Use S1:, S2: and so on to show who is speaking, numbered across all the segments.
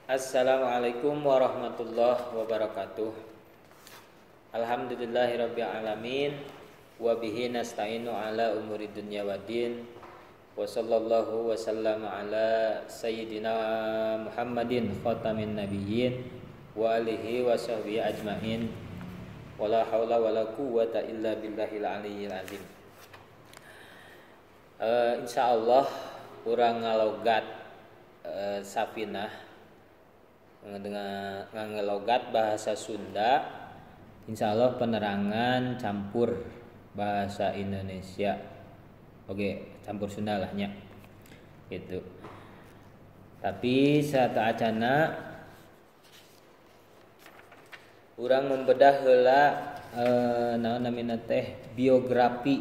S1: Assalamualaikum warahmatullahi wabarakatuh. Alhamdulillahirabbil alamin wa bihi nasta'inu ala umuri dunya waddin. Wa sallallahu wa sallama ala sayyidina Muhammadin khatamin nabiyyin wa alihi wa sahbihi ajmain. Wala haula wala quwwata illa billahil aliyyil azim. Insyaallah urang ngalogat Safinah dengan ngelogat bahasa Sunda, insya Allah penerangan campur bahasa Indonesia. Oke, campur Sunda lahnya gitu. Tapi saat acana urang membedah heula naon namina teh biografi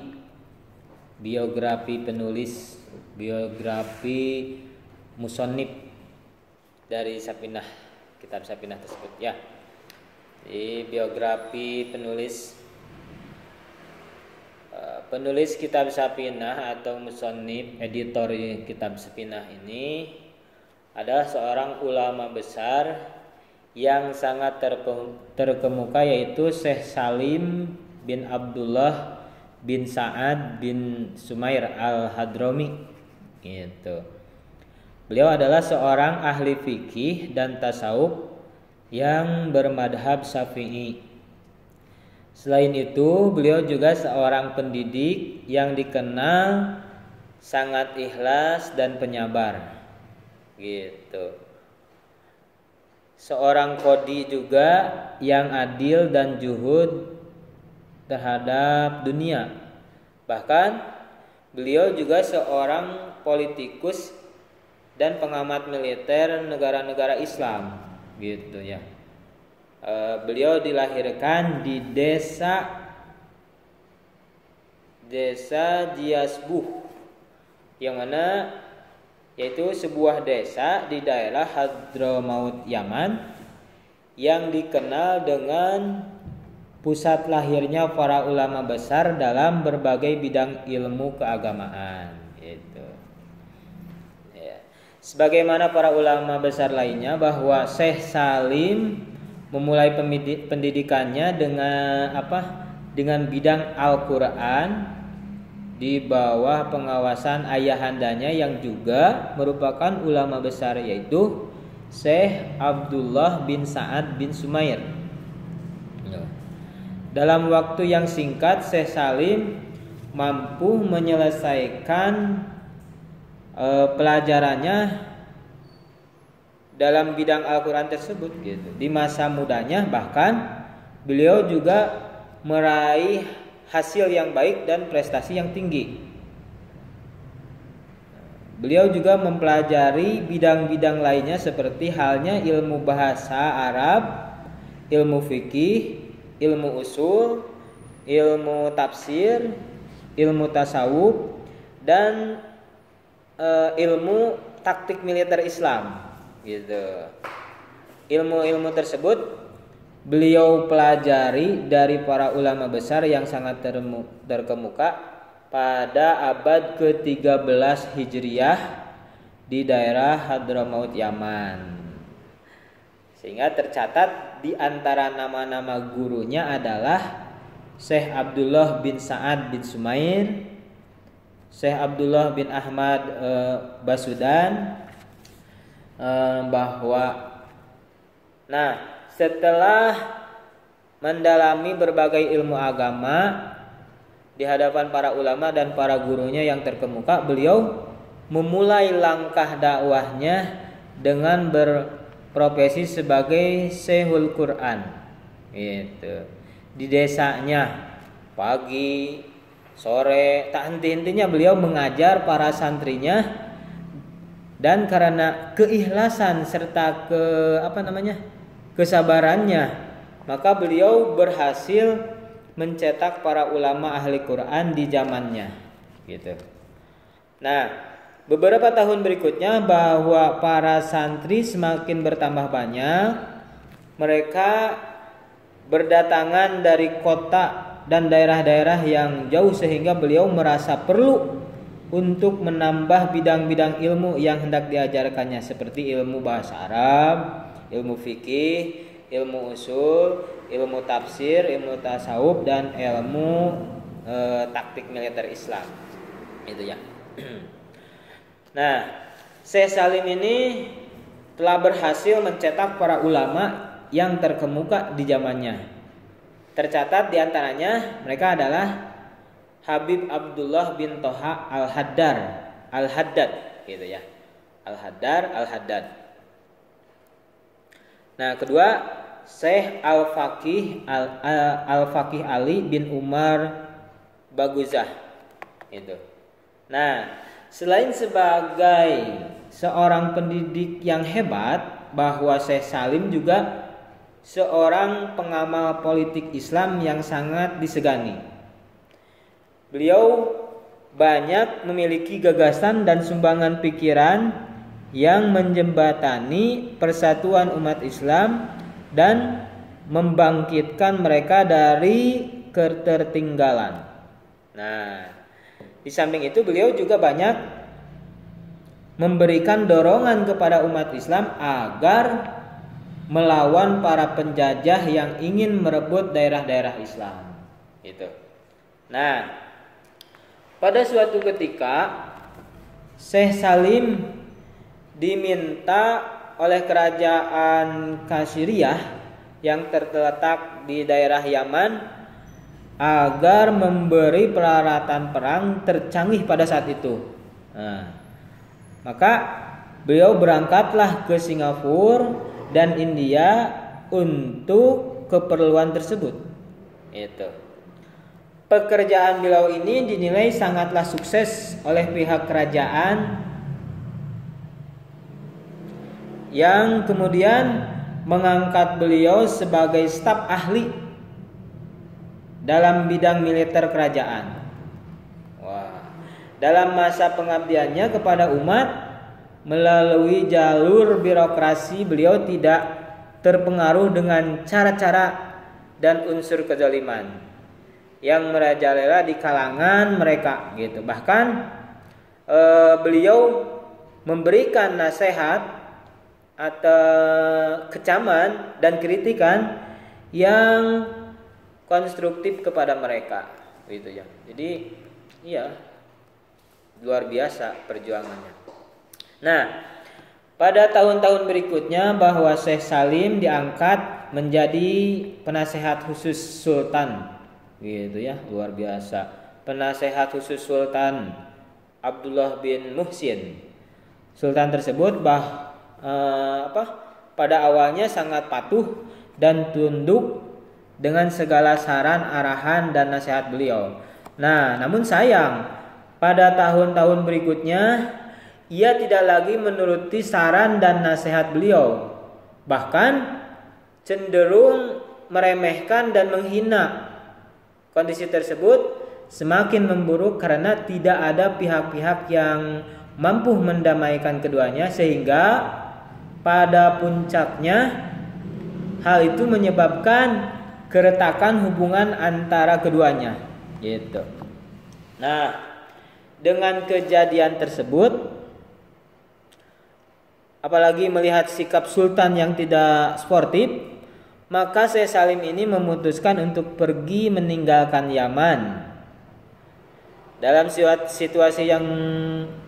S1: penulis, biografi musonif dari Safinah, kitab Safinah tersebut ya. Di biografi penulis kitab Safinah atau musonif, editor kitab Safinah ini adalah seorang ulama besar yang sangat terkemuka, yaitu Syekh Salim bin Abdullah bin Sa'ad bin Sumair al-Hadrami gitu. Beliau adalah seorang ahli fikih dan tasawuf yang bermadhab Syafi'i. Selain itu, beliau juga seorang pendidik yang dikenal sangat ikhlas dan penyabar. Gitu. Seorang qadhi juga yang adil dan juhud terhadap dunia. Bahkan beliau juga seorang politikus dan pengamat militer negara-negara Islam gitu ya. Beliau dilahirkan di desa Jiasbuh, yang mana yaitu sebuah desa di daerah Hadramaut Yaman yang dikenal dengan pusat lahirnya para ulama besar dalam berbagai bidang ilmu keagamaan gitu. Sebagaimana para ulama besar lainnya, bahwa Syekh Salim memulai pendidikannya dengan bidang Al-Qur'an di bawah pengawasan ayahandanya yang juga merupakan ulama besar, yaitu Syekh Abdullah bin Sa'ad bin Sumair. Dalam waktu yang singkat, Syekh Salim mampu menyelesaikan pelajarannya dalam bidang Al-Quran tersebut gitu. Di masa mudanya bahkan beliau juga meraih hasil yang baik dan prestasi yang tinggi. Beliau juga mempelajari bidang-bidang lainnya seperti halnya ilmu bahasa Arab, ilmu fikih, ilmu usul, ilmu tafsir, ilmu tasawuf, dan ilmu taktik militer Islam gitu. Ilmu-ilmu tersebut beliau pelajari dari para ulama besar yang sangat terkemuka pada abad ke-13 Hijriah di daerah Hadramaut Yaman. Sehingga tercatat di antara nama-nama gurunya adalah Syekh Abdullah bin Sa'ad bin Sumair, Syekh Abdullah bin Ahmad Basudan, setelah mendalami berbagai ilmu agama di hadapan para ulama dan para gurunya yang terkemuka, beliau memulai langkah dakwahnya dengan berprofesi sebagai Syekhul Quran gitu. Di desanya pagi, sore, tak henti-hentinya beliau mengajar para santrinya, dan karena keikhlasan serta kesabarannya, maka beliau berhasil mencetak para ulama ahli Quran di zamannya gitu. Nah, beberapa tahun berikutnya bahwa para santri semakin bertambah banyak, mereka berdatangan dari kota dan daerah-daerah yang jauh, sehingga beliau merasa perlu untuk menambah bidang-bidang ilmu yang hendak diajarkannya seperti ilmu bahasa Arab, ilmu fikih, ilmu usul, ilmu tafsir, ilmu tasawuf dan ilmu taktik militer Islam. Itu ya. Nah, Syekh Salim ini telah berhasil mencetak para ulama yang terkemuka di zamannya. Tercatat di antaranya mereka adalah Habib Abdullah bin Toha Al-Haddad gitu ya. Al-Haddad. Nah, kedua Syekh Al-Faqih Ali bin Umar Baguzah itu. Nah, selain sebagai seorang pendidik yang hebat, bahwa Syekh Salim juga seorang pengamal politik Islam yang sangat disegani. Beliau banyak memiliki gagasan dan sumbangan pikiran yang menjembatani persatuan umat Islam dan membangkitkan mereka dari ketertinggalan. Nah, di samping itu beliau juga banyak memberikan dorongan kepada umat Islam agar melawan para penjajah yang ingin merebut daerah-daerah Islam. Itu. Nah, pada suatu ketika Syekh Salim diminta oleh kerajaan Kasyiriyah yang terletak di daerah Yaman agar memberi peralatan perang tercanggih pada saat itu. Nah, maka beliau berangkatlah ke Singapura dan India untuk keperluan tersebut. Itu. Pekerjaan beliau ini dinilai sangatlah sukses oleh pihak kerajaan yang kemudian mengangkat beliau sebagai staf ahli dalam bidang militer kerajaan. Dalam masa pengabdiannya kepada umat melalui jalur birokrasi, beliau tidak terpengaruh dengan cara-cara dan unsur kezaliman yang merajalela di kalangan mereka gitu. Bahkan beliau memberikan nasihat atau kecaman dan kritikan yang konstruktif kepada mereka gitu ya. Jadi iya, luar biasa perjuangannya. Nah, pada tahun-tahun berikutnya bahwa Syekh Salim diangkat menjadi penasehat khusus Sultan gitu ya, luar biasa. Penasehat khusus Sultan Abdullah bin Muhsin. Sultan tersebut pada awalnya sangat patuh dan tunduk dengan segala saran, arahan dan nasihat beliau. Nah, namun sayang pada tahun-tahun berikutnya ia tidak lagi menuruti saran dan nasihat beliau, bahkan cenderung meremehkan dan menghina. Kondisi tersebut semakin memburuk karena tidak ada pihak-pihak yang mampu mendamaikan keduanya, sehingga pada puncaknya hal itu menyebabkan keretakan hubungan antara keduanya gitu. Nah, dengan kejadian tersebut, apalagi melihat sikap Sultan yang tidak sportif, maka Syekh Salim ini memutuskan untuk pergi meninggalkan Yaman. Dalam situasi yang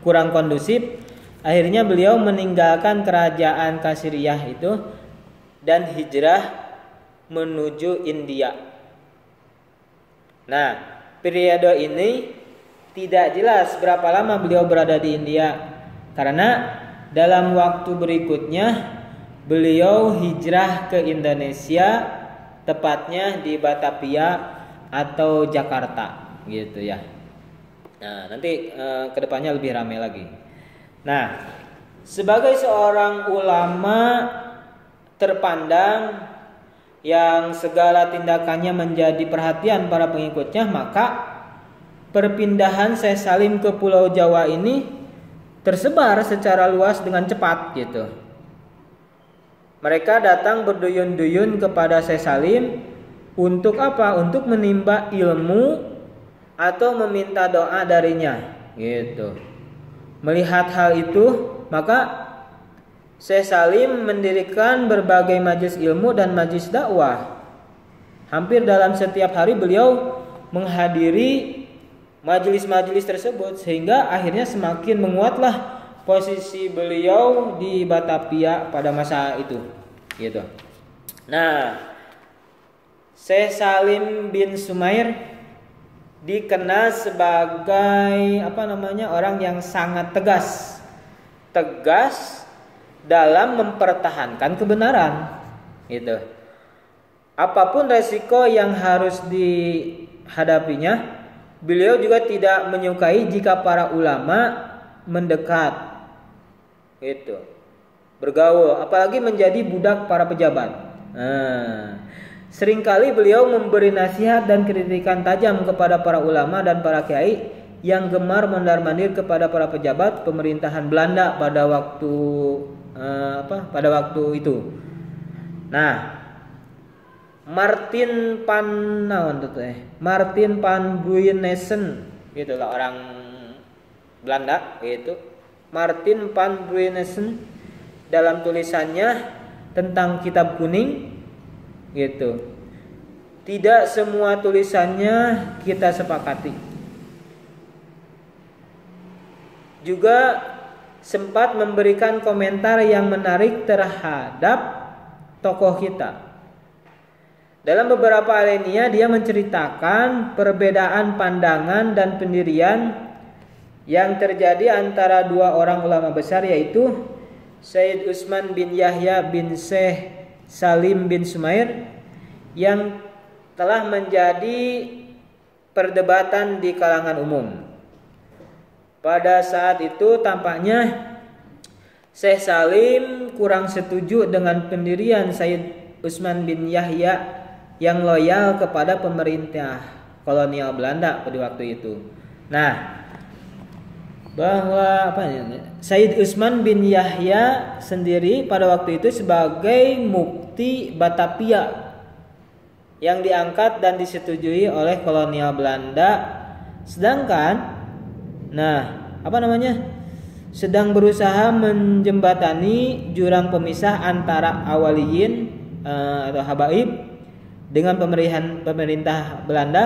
S1: kurang kondusif, akhirnya beliau meninggalkan kerajaan Kasyiriyah itu dan hijrah menuju India. Nah, periode ini tidak jelas berapa lama beliau berada di India, karena dalam waktu berikutnya beliau hijrah ke Indonesia, tepatnya di Batavia atau Jakarta gitu ya. Nah, nanti kedepannya lebih ramai lagi. Nah, sebagai seorang ulama terpandang yang segala tindakannya menjadi perhatian para pengikutnya, maka perpindahan Syekh Salim ke Pulau Jawa ini tersebar secara luas dengan cepat gitu. Mereka datang berduyun-duyun kepada Syekh Salim untuk apa? Untuk menimba ilmu atau meminta doa darinya. gitu. Melihat hal itu, maka Syekh Salim mendirikan berbagai majelis ilmu dan majelis dakwah. Hampir dalam setiap hari beliau menghadiri majelis-majelis tersebut, sehingga akhirnya semakin menguatlah posisi beliau di Batavia pada masa itu, gitu. Nah, Syekh Salim bin Sumair dikenal sebagai orang yang sangat tegas dalam mempertahankan kebenaran, gitu. Apapun resiko yang harus dihadapinya, beliau juga tidak menyukai jika para ulama mendekat, gitu, bergaul, apalagi menjadi budak para pejabat. Seringkali beliau memberi nasihat dan kritikan tajam kepada para ulama dan para kiai yang gemar mondar-mandir kepada para pejabat pemerintahan Belanda pada waktu itu. Nah, Martin van Buynesen, gitulah orang Belanda, itu Martin van Buynesen dalam tulisannya tentang kitab kuning, gitu. Tidak semua tulisannya kita sepakati. Juga sempat memberikan komentar yang menarik terhadap tokoh kita. Dalam beberapa alinea dia menceritakan perbedaan pandangan dan pendirian yang terjadi antara dua orang ulama besar, yaitu Sayyid Utsman bin Yahya bin Syekh Salim bin Sumair, yang telah menjadi perdebatan di kalangan umum. Pada saat itu tampaknya Syekh Salim kurang setuju dengan pendirian Sayyid Utsman bin Yahya yang loyal kepada pemerintah kolonial Belanda pada waktu itu. Nah, bahwa Sayyid Utsman bin Yahya sendiri pada waktu itu sebagai mufti Batavia yang diangkat dan disetujui oleh kolonial Belanda, sedangkan sedang berusaha menjembatani jurang pemisah antara awaliyin atau habaib dengan pemerintah Belanda,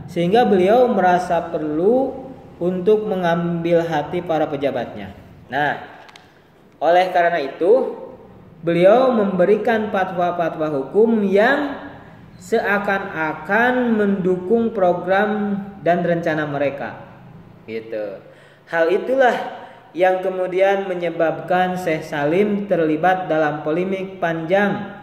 S1: sehingga beliau merasa perlu untuk mengambil hati para pejabatnya. Nah, oleh karena itu beliau memberikan fatwa-fatwa hukum yang seakan-akan mendukung program dan rencana mereka, gitu. Hal itulah yang kemudian menyebabkan Syekh Salim terlibat dalam polemik panjang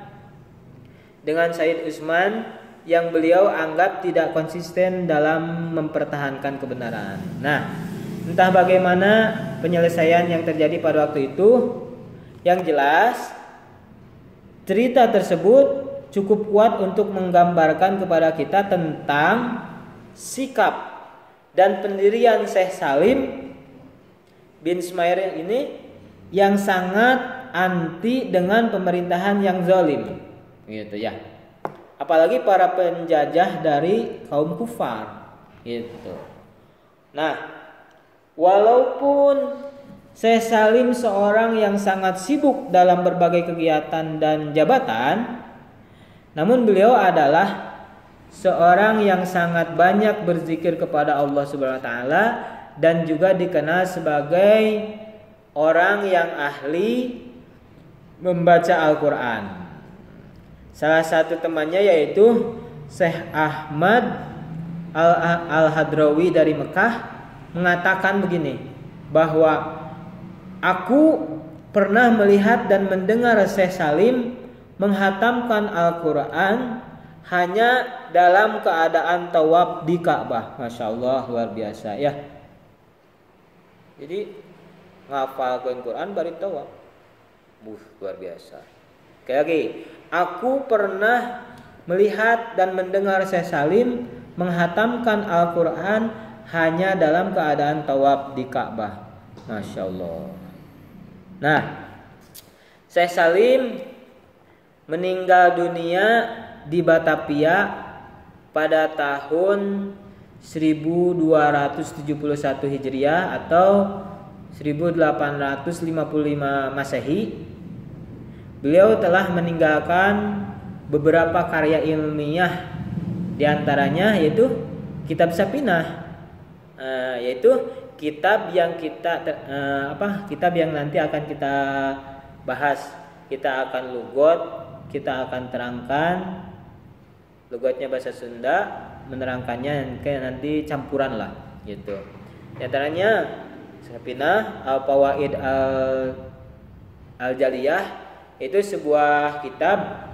S1: dengan Sayyid Utsman yang beliau anggap tidak konsisten dalam mempertahankan kebenaran. Nah, entah bagaimana penyelesaian yang terjadi pada waktu itu, yang jelas cerita tersebut cukup kuat untuk menggambarkan kepada kita tentang sikap dan pendirian Syekh Salim bin Sumair ini yang sangat anti dengan pemerintahan yang zalim, gitu ya. Apalagi para penjajah dari kaum kufar, gitu. Nah, walaupun Syekh Salim seorang yang sangat sibuk dalam berbagai kegiatan dan jabatan, namun beliau adalah seorang yang sangat banyak berzikir kepada Allah Subhanahu wa taala dan juga dikenal sebagai orang yang ahli membaca Al-Qur'an. Salah satu temannya yaitu Syekh Ahmad Al-Hadrawi dari Mekah mengatakan begini, bahwa aku pernah melihat dan mendengar Syekh Salim menghatamkan Al-Quran hanya dalam keadaan tawaf di Ka'bah. Masya Allah, luar biasa ya. Jadi ngafalkan Quran bari tawaf, luar biasa. Sekali lagi, aku pernah melihat dan mendengar Syekh Salim menghatamkan Al-Quran hanya dalam keadaan tawaf di Ka'bah. Masya Allah. Nah, Syekh Salim meninggal dunia di Batavia pada tahun 1271 Hijriah atau 1855 Masehi. Beliau telah meninggalkan beberapa karya ilmiah, diantaranya yaitu kitab Safinah, yaitu kitab yang kitab yang nanti akan kita bahas. Kita akan lugot, kita akan terangkan lugotnya bahasa Sunda, menerangkannya kayak nanti campuran lah gitu. Di antaranya Safinah Al-Fawaid Al-Jaliyah, itu sebuah kitab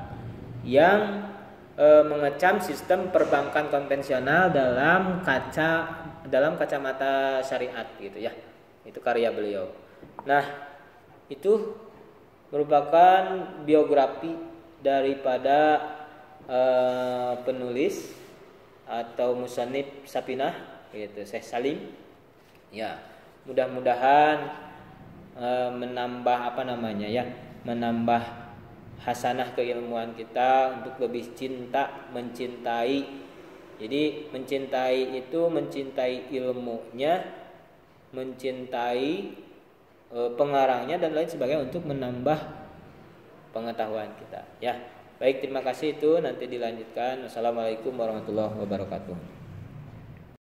S1: yang mengecam sistem perbankan konvensional dalam kacamata syariat gitu ya. Itu karya beliau. Nah, itu merupakan biografi daripada penulis atau musannif Safinah yaitu Syekh Salim. Ya, mudah-mudahan menambah menambah hasanah keilmuan kita untuk lebih mencintai. Jadi mencintai itu mencintai ilmunya, mencintai pengarangnya dan lain sebagainya untuk menambah pengetahuan kita ya. Baik, terima kasih, itu nanti dilanjutkan. Wassalamualaikum warahmatullahi wabarakatuh.